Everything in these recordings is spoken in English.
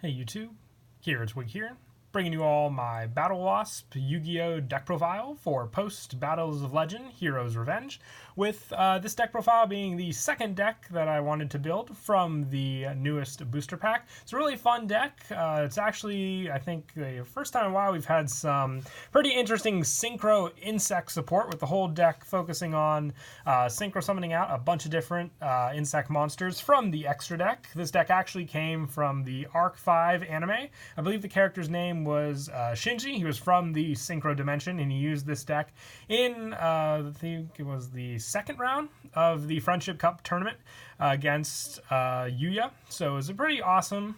Hey YouTube, here it's Wig here, bringing you all my Battlewasp Yugioh deck profile for post Battles of Legend Heroes Revenge, with this deck profile being the second deck that I wanted to build from the newest booster pack. It's a really fun deck. It's actually, I think, the first time in a while we've had some pretty interesting synchro insect support, with the whole deck focusing on synchro summoning out a bunch of different insect monsters from the extra deck. This deck actually came from the Arc 5 anime. I believe the character's name was Shinji. He was from the Synchro Dimension, and he used this deck in, I think it was the second round of the Friendship Cup tournament against Yugioh. So it was a pretty awesome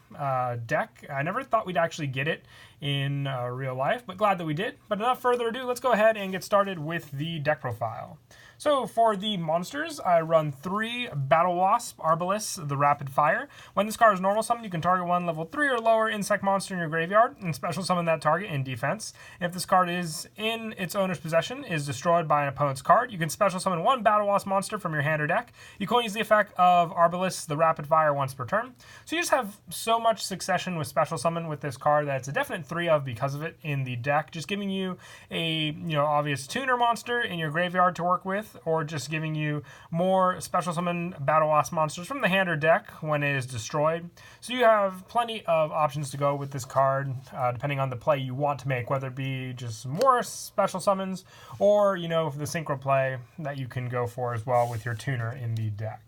deck. I never thought we'd actually get it in real life, but glad that we did. But enough further ado, let's go ahead and get started with the deck profile. So for the monsters, I run 3 Battlewasp Yugioh, the Rapid Fire. When this card is normal summon, you can target one level 3 or lower insect monster in your graveyard and special summon that target in defense. If this card is in its owner's possession, is destroyed by an opponent's card, you can special summon one Battlewasp monster from your hand or deck. You can only use the effect of Yugioh, the Rapid Fire, once per turn. So you just have so much succession with special summon with this card that it's a definite 3 of because of it in the deck, just giving you a obvious tuner monster in your graveyard to work with, or just giving you more special summon Battlewasp monsters from the hand or deck when it is destroyed. So you have plenty of options to go with this card, depending on the play you want to make, whether it be just more special summons or, the synchro play that you can go for as well with your tuner in the deck.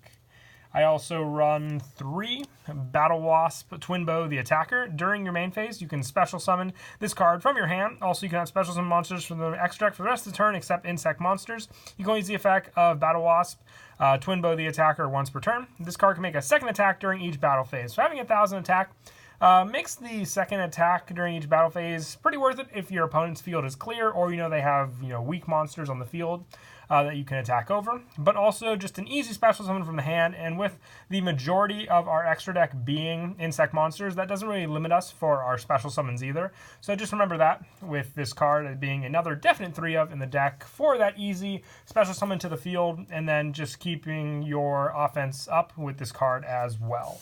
I also run 3 Battlewasp Twin Bow the Attacker. During your main phase, you can special summon this card from your hand. Also, you can have special summon monsters from the extra deck for the rest of the turn, except insect monsters. You can only use the effect of Battlewasp Twin Bow the Attacker once per turn. This card can make a second attack during each battle phase. So having 1,000 attack makes the second attack during each battle phase pretty worth it if your opponent's field is clear, or they have weak monsters on the field that you can attack over. But also just an easy special summon from the hand, and with the majority of our extra deck being insect monsters, that doesn't really limit us for our special summons either. So just remember that with this card as being another definite 3 of in the deck for that easy special summon to the field, and then just keeping your offense up with this card as well.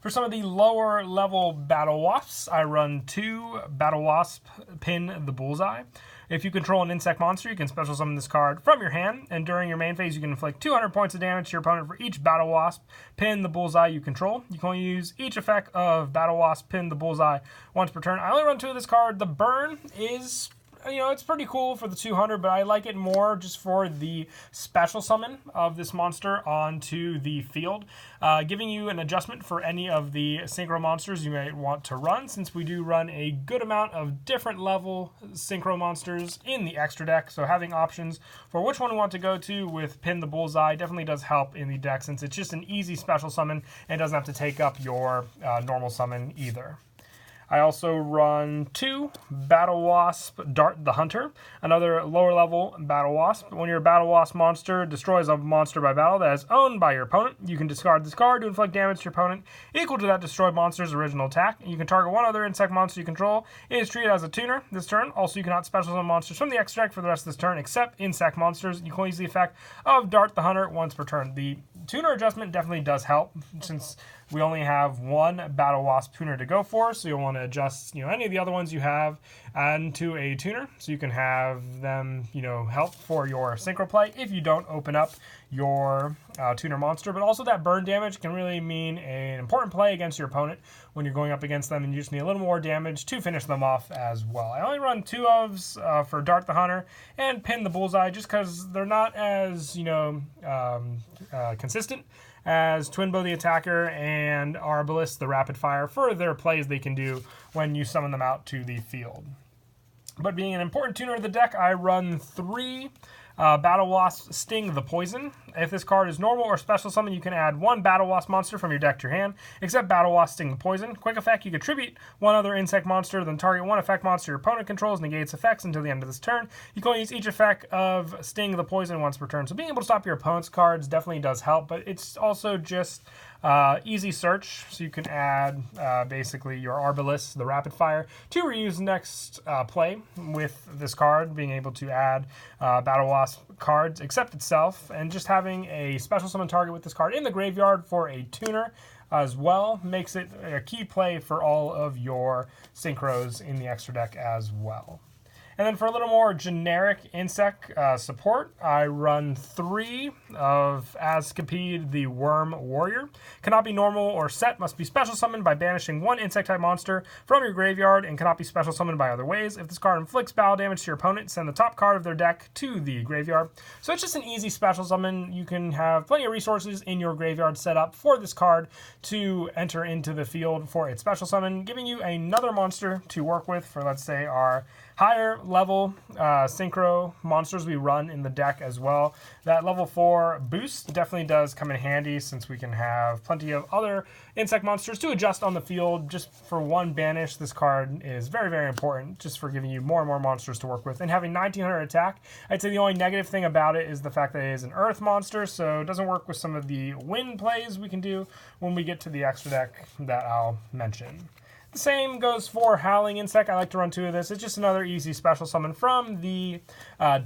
For some of the lower level Battlewasps, I run 2 Battlewasp Pin the Bullseye. If you control an insect monster, you can special summon this card from your hand, and during your main phase, you can inflict 200 points of damage to your opponent for each Battlewasp Pin the Bullseye you control. You can only use each effect of Battlewasp Pin the Bullseye once per turn. I only run 2 of this card. The burn is, it's pretty cool for the 200, but I like it more just for the special summon of this monster onto the field, giving you an adjustment for any of the synchro monsters you may want to run, since we do run a good amount of different level synchro monsters in the extra deck. So having options for which one we want to go to with Pin the Bullseye definitely does help in the deck, since it's just an easy special summon and doesn't have to take up your normal summon either. I also run 2 Battlewasp Dart the Hunter, another lower level Battlewasp. When your Battlewasp monster destroys a monster by battle that is owned by your opponent, you can discard this card to inflict damage to your opponent equal to that destroyed monster's original attack. You can target one other insect monster you control. It is treated as a tuner this turn. Also, you cannot special summon monsters from the extra deck for the rest of this turn, except insect monsters. You can only use the effect of Dart the Hunter once per turn. The tuner adjustment definitely does help, since we only have 1 Battlewasp tuner to go for, so you'll want to adjust any of the other ones you have into a tuner, so you can have them help for your synchro play if you don't open up your tuner monster. But also that burn damage can really mean an important play against your opponent when you're going up against them, and you just need a little more damage to finish them off as well. I only run 2 ofs for Dart the Hunter and Pin the Bullseye, just because they're not as consistent as Twin Bow the Attacker and Yugioh the Rapid Fire for their plays they can do when you summon them out to the field. But being an important tuner of the deck, I run 3 Battlewasp Sting the Poison. If this card is normal or special summon, you can add 1 Battlewasp monster from your deck to your hand, except Battlewasp Sting the Poison. Quick effect, you contribute 1 other insect monster, then target 1 effect monster your opponent controls, negates effects until the end of this turn. You can only use each effect of Sting the Poison once per turn. So being able to stop your opponent's cards definitely does help, but it's also just easy search, so you can add basically your Yugioh the Rapid Fire to reuse next play with this card, being able to add Battlewasp cards, except itself, and just having a special summon target with this card in the graveyard for a tuner as well. Makes it a key play for all of your synchros in the extra deck as well. And then for a little more generic insect support, I run 3 of Azcapede the Worm Warrior. Cannot be normal or set, must be special summoned by banishing 1 insect-type monster from your graveyard, and cannot be special summoned by other ways. If this card inflicts battle damage to your opponent, send the top card of their deck to the graveyard. So it's just an easy special summon. You can have plenty of resources in your graveyard set up for this card to enter into the field for its special summon, giving you another monster to work with for, let's say, our higher level synchro monsters we run in the deck as well. That level 4 boost definitely does come in handy, since we can have plenty of other insect monsters to adjust on the field. Just for 1 banish, this card is very, very important, just for giving you more and more monsters to work with. And having 1900 attack, I'd say the only negative thing about it is the fact that it is an earth monster, so it doesn't work with some of the wind plays we can do when we get to the extra deck that I'll mention. The same goes for Howling Insect. I like to run 2 of this. It's just another easy special summon from the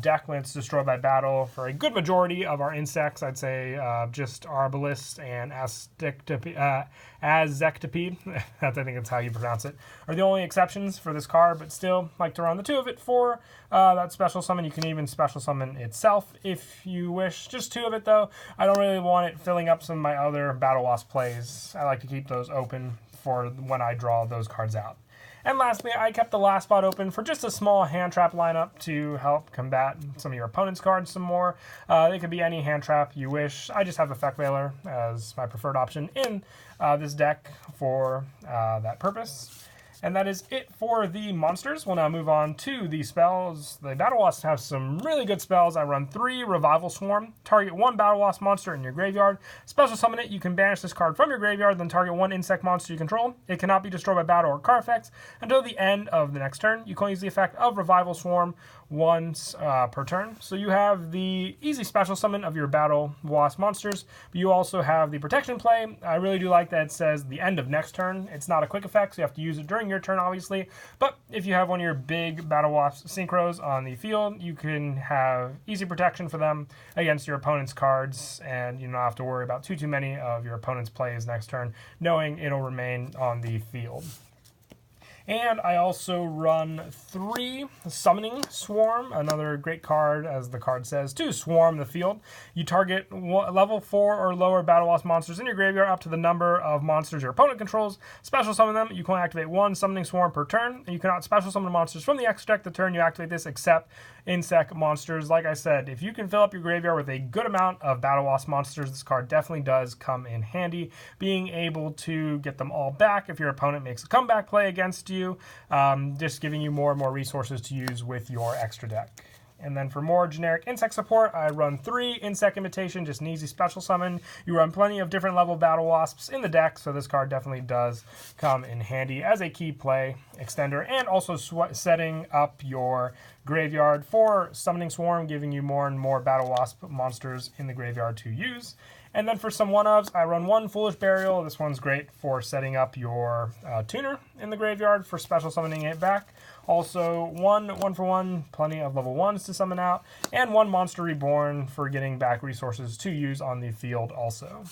deck when it's destroyed by battle. For a good majority of our insects, I'd say just Arbalist and Azectopede, I think that's how you pronounce it, are the only exceptions for this card, but still like to run the 2 of it for that special summon. You can even special summon itself if you wish. Just 2 of it though. I don't really want it filling up some of my other Battlewasp plays. I like to keep those open for when I draw those cards out. And lastly, I kept the last spot open for just a small hand trap lineup to help combat some of your opponent's cards some more. It could be any hand trap you wish. I just have Effect Veiler as my preferred option in this deck for that purpose. And that is it for the monsters. We'll now move on to the spells. The Battlewasps have some really good spells. I run 3 Revival Swarm. Target 1 Battlewasp monster in your graveyard. Special summon it. You can banish this card from your graveyard, then target 1 insect monster you control. It cannot be destroyed by battle or card effects until the end of the next turn. You can use the effect of Revival Swarm once per turn. So you have the easy special summon of your Battlewasp monsters, but you also have the protection play. I really do like that it says the end of next turn. It's not a quick effect, so you have to use it during your turn, obviously. But if you have one of your big Battlewasp synchros on the field, you can have easy protection for them against your opponent's cards, and you don't have to worry about too many of your opponent's plays next turn, knowing it'll remain on the field. And I also run 3 Summoning Swarm, another great card, as the card says, to swarm the field. You target level 4 or lower Battlewasp monsters in your graveyard up to the number of monsters your opponent controls. Special summon them. You can only activate 1 Summoning Swarm per turn, and you cannot special summon monsters from the extra deck the turn you activate this, except insect monsters. Like I said, if you can fill up your graveyard with a good amount of Battlewasp monsters, this card definitely does come in handy. Being able to get them all back if your opponent makes a comeback play against you, just giving you more and more resources to use with your extra deck. And then for more generic insect support, I run 3 Insect Imitation, just an easy special summon. You run plenty of different level Battlewasps in the deck, so this card definitely does come in handy as a key play extender, and also setting up your graveyard for Summoning Swarm, giving you more and more Battlewasp monsters in the graveyard to use. And then for some one-ofs, I run 1 Foolish Burial. This one's great for setting up your tuner in the graveyard for special summoning it back. Also, 1 for 1, plenty of level 1s to summon out, and 1 Monster Reborn for getting back resources to use on the field also.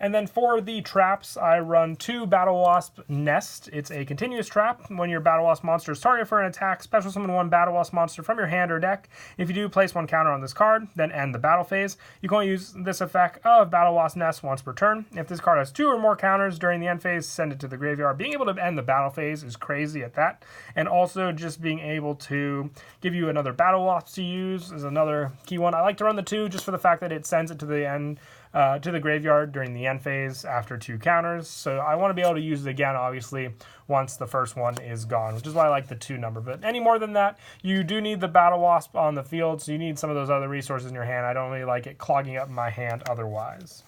And then for the traps, I run 2 Battlewasp Nest. It's a continuous trap. When your Battlewasp monster is targeted for an attack, special summon 1 Battlewasp monster from your hand or deck. If you do, place 1 counter on this card, then end the battle phase. You can only use this effect of Battlewasp Nest once per turn. If this card has 2 or more counters during the end phase, send it to the graveyard. Being able to end the battle phase is crazy at that. And also just being able to give you another Battlewasp to use is another key one. I like to run the 2 just for the fact that it sends it to the end, to the graveyard during the end phase after 2 counters. So I want to be able to use it again, obviously, once the first one is gone, which is why I like the 2 number. But any more than that, you do need the Battlewasp on the field, so you need some of those other resources in your hand. I don't really like it clogging up my hand otherwise.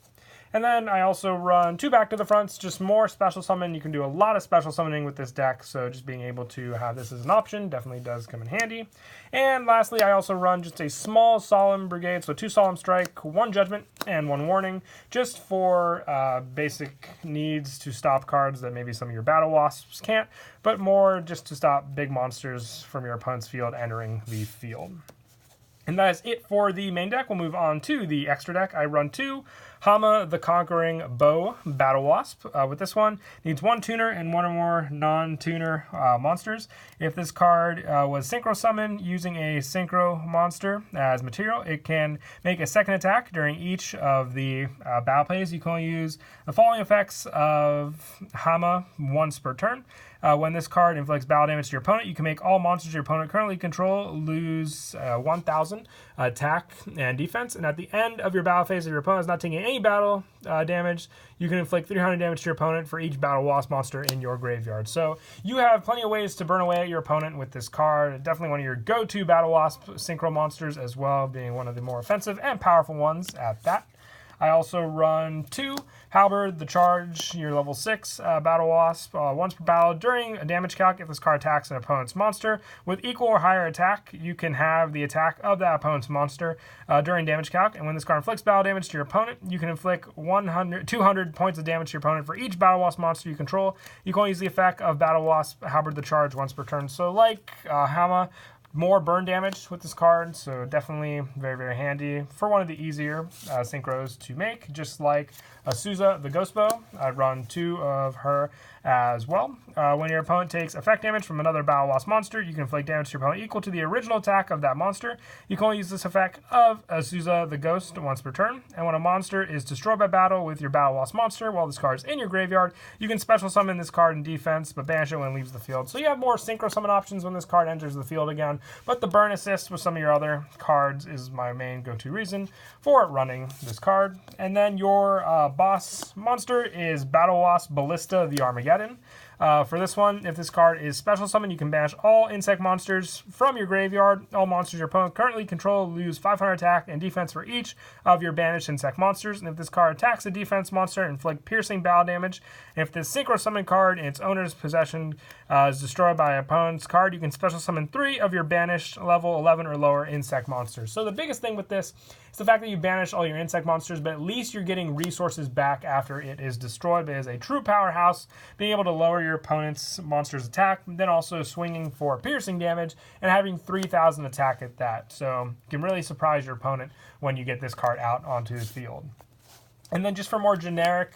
And then I also run 2 Back to the Fronts, just more special summon. You can do a lot of special summoning with this deck, so just being able to have this as an option definitely does come in handy. And lastly, I also run just a small Solemn Brigade, so 2 Solemn Strike, 1 Judgment, and 1 Warning, just for basic needs to stop cards that maybe some of your Battlewasps can't, but more just to stop big monsters from your opponent's field entering the field. And that is it for the main deck. We'll move on to the extra deck. I run 2 Hama the Conquering Bow Battlewasp. With this one, needs one tuner and one or more non-tuner monsters. If this card was synchro summoned using a synchro monster as material, it can make a second attack during each of the battle plays. You can only use the following effects of Hama once per turn. When this card inflicts battle damage to your opponent, you can make all monsters your opponent currently control lose 1,000 attack and defense. And at the end of your battle phase, if your opponent is not taking any battle damage, you can inflict 300 damage to your opponent for each Battlewasp monster in your graveyard. So you have plenty of ways to burn away at your opponent with this card. Definitely one of your go-to Battlewasp synchro monsters as well, being one of the more offensive and powerful ones at that. I also run 2 Halberd the Charge, your level 6 Battlewasp. Once per battle, during a damage calc, if this card attacks an opponent's monster with equal or higher attack, you can have the attack of that opponent's monster during damage calc. And when this card inflicts battle damage to your opponent, you can inflict 200 points of damage to your opponent for each Battlewasp monster you control. You can only use the effect of Battlewasp Halberd the Charge once per turn. So like Hama, more burn damage with this card, so definitely very, very handy for one of the easier synchros to make. Just like Azusa the Ghost Bow, I run 2 of her as well. When your opponent takes effect damage from another Battlewasp monster, you can inflict damage to your opponent equal to the original attack of that monster. You can only use this effect of Azusa the Ghost once per turn. And when a monster is destroyed by battle with your Battlewasp monster while this card is in your graveyard, you can special summon this card in defense, but banish it when it leaves the field. So you have more synchro summon options when this card enters the field again, but the burn assist with some of your other cards is my main go-to reason for running this card. And then your boss monster is Battlewasp Ballista the Armageddon. For this one, if this card is special summon, you can banish all insect monsters from your graveyard. All monsters your opponent currently control lose 500 attack and defense for each of your banished insect monsters. And if this card attacks a defense monster, inflict piercing battle damage. And if this synchro summon card in its owner's possession is destroyed by an opponent's card, you can special summon 3 of your banished level 11 or lower insect monsters. So the biggest thing with this is the fact that you banish all your insect monsters, but at least you're getting resources back after it is destroyed. But it is a true powerhouse, being able to lower your opponent's monster's attack, then also swinging for piercing damage and having 3,000 attack at that. So you can really surprise your opponent when you get this card out onto the field. And then just for more generic,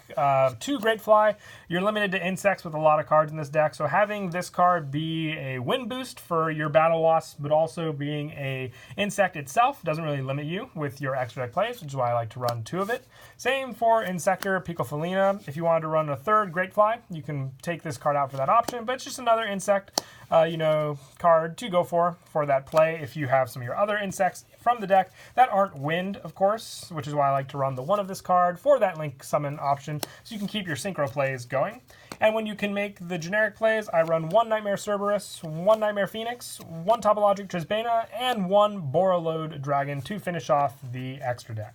2 Great Fly, you're limited to insects with a lot of cards in this deck. So having this card be a win boost for your Battlewasp, but also being a insect itself doesn't really limit you with your extra deck plays, which is why I like to run 2 of it. Same for Insector Picofelina. If you wanted to run a 3rd Great Fly, you can take this card out for that option, but it's just another insect card to go for that play if you have some of your other insects from the deck that aren't wind, of course, which is why I like to run the 1 of this card for that link summon option, so you can keep your synchro plays going. And when you can make the generic plays, I run 1 Nightmare Cerberus, 1 Nightmare Phoenix, 1 Topologic Trisbana, and 1 Borreload Dragon to finish off the extra deck.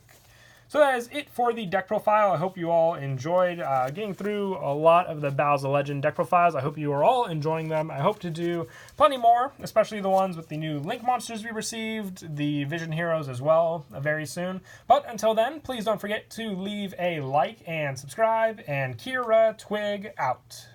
So that is it for the deck profile. I hope you all enjoyed getting through a lot of the Battles of Legend deck profiles. I hope you are all enjoying them. I hope to do plenty more, especially the ones with the new Link monsters we received, the Vision Heroes as well, very soon. But until then, please don't forget to leave a like and subscribe, and Kira Twig out.